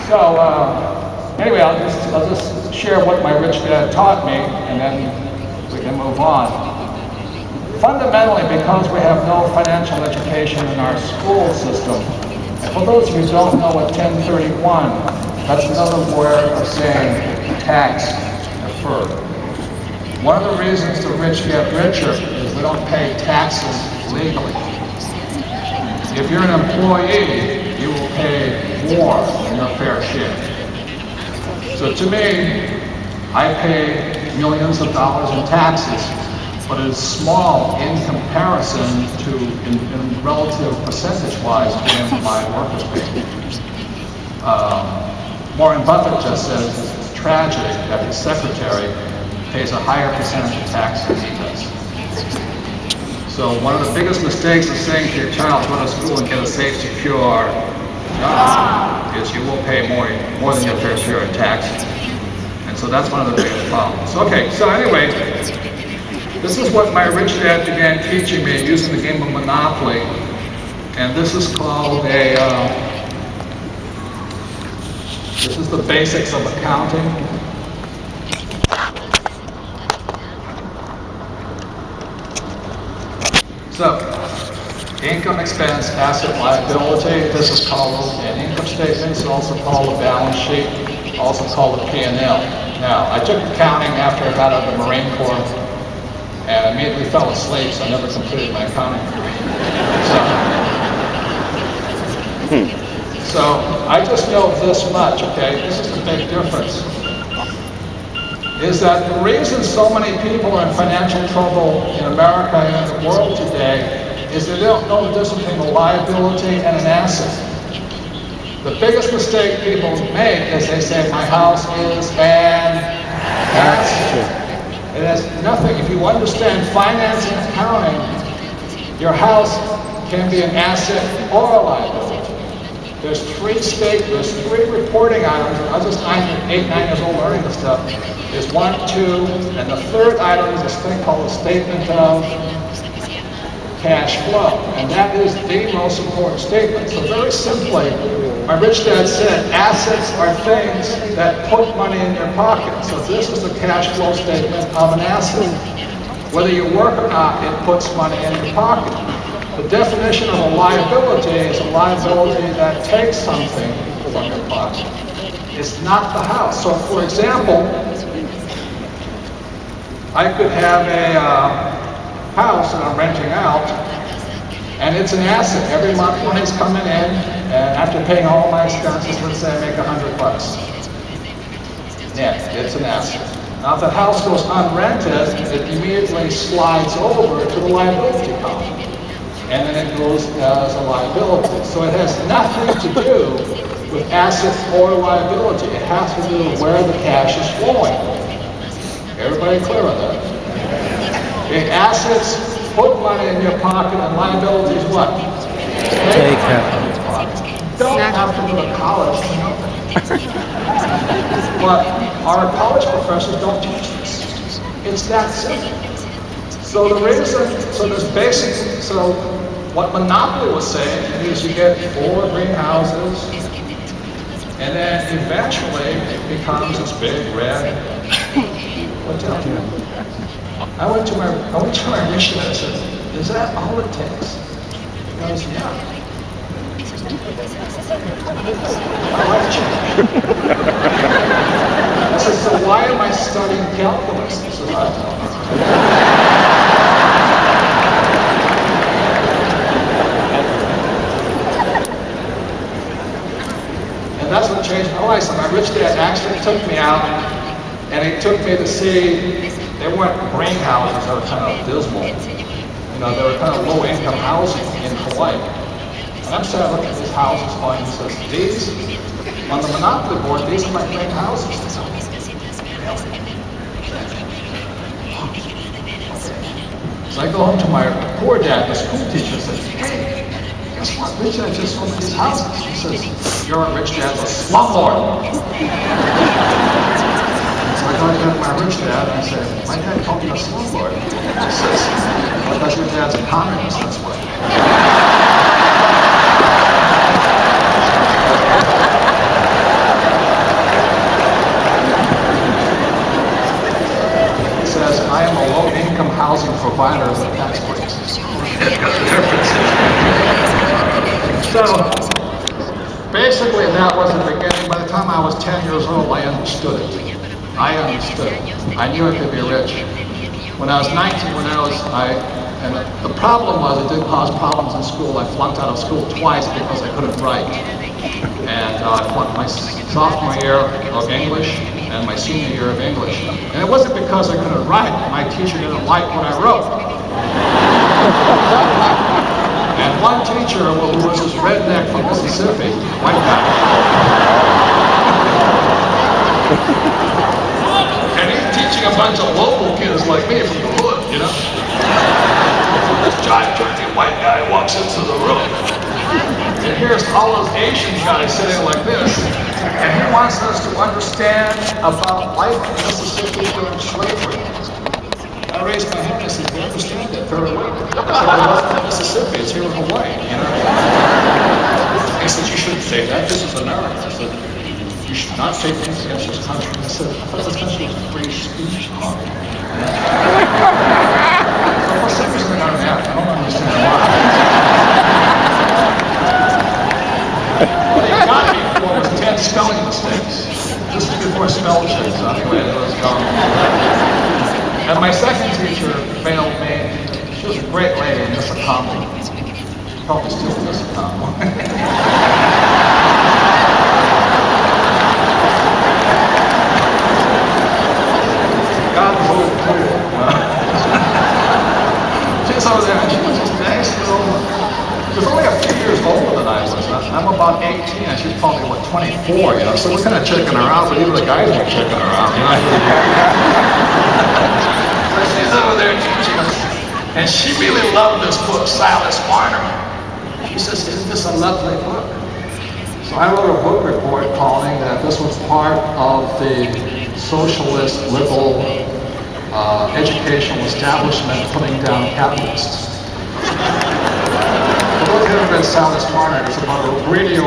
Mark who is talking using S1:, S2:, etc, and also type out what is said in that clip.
S1: So anyway, I'll just share what my rich dad taught me, and then we can move on. Fundamentally, because we have no financial education in our school system, and for those of you who don't know what 1031, that's another word of saying tax deferred. One of the reasons the rich get richer is we don't pay taxes legally. If you're an employee, you will pay more than your fair share. So to me, I pay millions of dollars in taxes, but it's small in comparison to, in relative percentage-wise, being my workers' pay. Warren Buffett just said it's tragic that his secretary pays a higher percentage of tax than he does. So one of the biggest mistakes is saying to your child, go to school and get a safe, secure job, is you will pay more than your fair share in taxes. And so that's one of the biggest problems. Okay, so anyway, this is what my rich dad began teaching me using the game of Monopoly. And this is called this is the basics of accounting. So, income, expense, asset, liability. This is called an income statement. It's also called a balance sheet, also called a P&L. Now, I took accounting after I got out of the Marine Corps, and immediately fell asleep, so I never completed my accounting degree. So I just know this much, okay? This is the big difference. Is that the reason so many people are in financial trouble in America and in the world today is they don't know the difference between a liability and an asset. The biggest mistake people make is they say, my house is an asset. It has nothing. If you understand finance and accounting, your house can be an asset or a liability. There's three reporting items. I was just 8, 9 years old learning this stuff. There's 1, 2, and the third item is this thing called a statement of cash flow. And that is the most important statement. So very simply, my rich dad said, assets are things that put money in your pocket. So this is the cash flow statement of an asset. Whether you work or not, it puts money in your pocket. The definition of a liability is a liability that takes something from your pocket. It's not the house. So for example, I could have a house that I'm renting out, and it's an asset. Every month money's coming in, and after paying all my expenses, let's say I make $100. Yeah, it's an asset. Now if the house goes unrented, it immediately slides over to the liability column. And then it goes as a liability. So it has nothing to do with assets or liability. It has to do with where the cash is flowing. Everybody clear on that? Okay, assets put money in your pocket, and liabilities what? Take capital. Don't have to go to college to know that. But our college professors don't teach this. It's that simple. So the reason, so what Monopoly was saying is you get 4 greenhouses, and then eventually it becomes this big red hotel. I went to my rich dad and said, is that all it takes? He goes, yeah. My life changed. I said, so why am I studying calculus? He said, I don't know. And that's what changed my life. So my rich dad actually took me out, and he took me to see, they weren't greenhouses, they were kind of dismal. You know, they were kind of low-income housing in Hawaii. And I'm sitting looking at these houses going, he says, these, on the Monopoly board, these are my dream houses. So I go home to my poor dad, the school teacher, and says, hey, guess what? Rich dad just sold me these houses. He says, you're a rich dad's a slumlord. So I go to my rich dad and I say, my dad called me a slumlord. He says, well, because your dad's a communist, that's why. provider of the textbooks. So basically that was the beginning. By the time I was 10 years old, I understood it. I understood it. I knew I could be rich. When I was 19, and the problem was it didn't cause problems in school. I flunked out of school twice because I couldn't write. And I flunked my sophomore year of English and my senior year of English. And it wasn't because I couldn't write. My teacher didn't like what I wrote. And one teacher, who was this redneck from Mississippi, white guy, and he's teaching a bunch of local kids like me from the hood, you know? This giant turkey white guy walks into the room, and here's all those Asian guys sitting like this, and he wants us to understand about life in Mississippi during slavery. I raised my hand and said, "I understand that very well." I said, "It wasn't in Mississippi, it's here in Hawaii, you know?" He said, "You shouldn't say that, this is America." I said, "You should not say things against this country." I said, "I thought this country was a free speech country." So for some reason I got an F. I don't understand why. What he got me for was 10 spelling mistakes. This was before spell checks, anyway, it was gone. And my second teacher failed me. She was a great lady, Miss Akamo. She probably still Miss Akamo. God was over cool. She's over there, and she was this nice little. She was only a few years older than I was. I'm about 18, and she's probably, 24, you know? So we're kind of checking her out, but even the guys were checking her out, you know? So she's over there teaching us, and she really loved this book, Silas Marner. She says, "Isn't this a lovely book?" So I wrote a book report calling that this was part of the socialist, liberal, educational establishment putting down capitalists. For those who haven't read Silas Marner, it's about a radio